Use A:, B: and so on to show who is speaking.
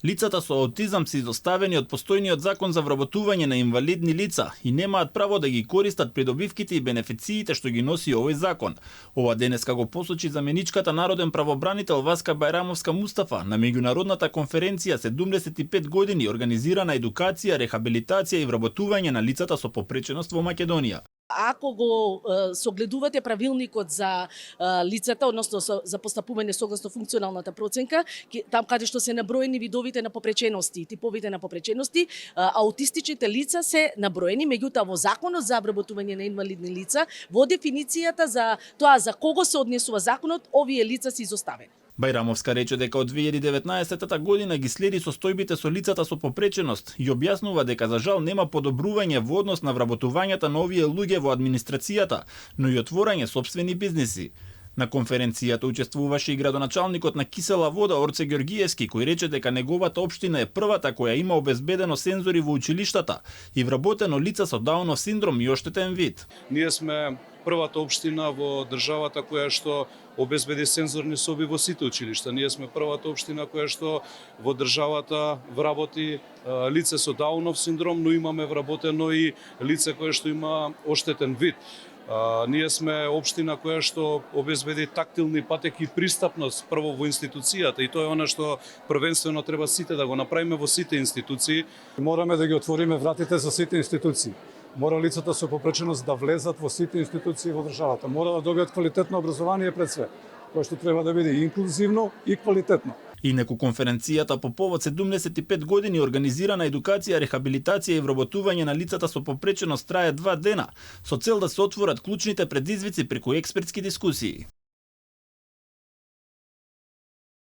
A: Лицата со аутизам се изоставени од постојниот закон за вработување на инвалидни лица и немаат право да ги користат придобивките и бенефициите што ги носи овој закон. Ова денеска го посочи заменичката народен правобранител Васка Бајрамовска Мустафа на меѓународната конференција 75 години организирана едукација, рехабилитација и вработување на лицата со попреченост во Македонија.
B: Ако го согледувате правилникот за лицата, односно за постапување согласно функционалната проценка, там каде што се наброени видовите на попречености, типовите на попречености, аутистичните лица се наброени, меѓутоа во законот за вработување на инвалидни лица, во дефиницијата за тоа за кого се однесува законот, овие лица се изоставени.
A: Бајрамовска рече дека од 2019 година ги следи состојбите со лицата со попреченост и објаснува дека за жал нема подобрување во однос на вработувањето на овие луѓе во администрацијата, но и отворање сопствени бизниси. На конференцијата учествуваше и градоначалникот на Кисела вода Орце Ѓоргиевски, кој рече дека неговата општина е првата која има обезбедено сензори во училиштата и вработено лица со Даунов синдром и оштетен вид.
C: Ние сме првата општина во државата која што обезбеди сензорни соби во сите училишта. Ние сме првата општина која што во државата вработи лице со Даунов синдром, но имаме вработено и лице кое што има оштетен вид. Ние сме општина која што обезбеди тактилни патеки и пристапност прво во институцијата и тоа е она што првенствено треба сите да го направиме во сите институции.
D: Мораме да ги отвориме вратите за сите институции. Мора лицата со попреченост да влезат во сите институции во државата. Мора да добијат квалитетно образование пред све, кое што треба да биде инклузивно и квалитетно.
A: Инеку конференцијата по повод 75 години организирана едукација, рехабилитација и вработување на лицата со попреченост трае 2 дена, со цел да се отворат клучните предизвици преку експертски дискусии.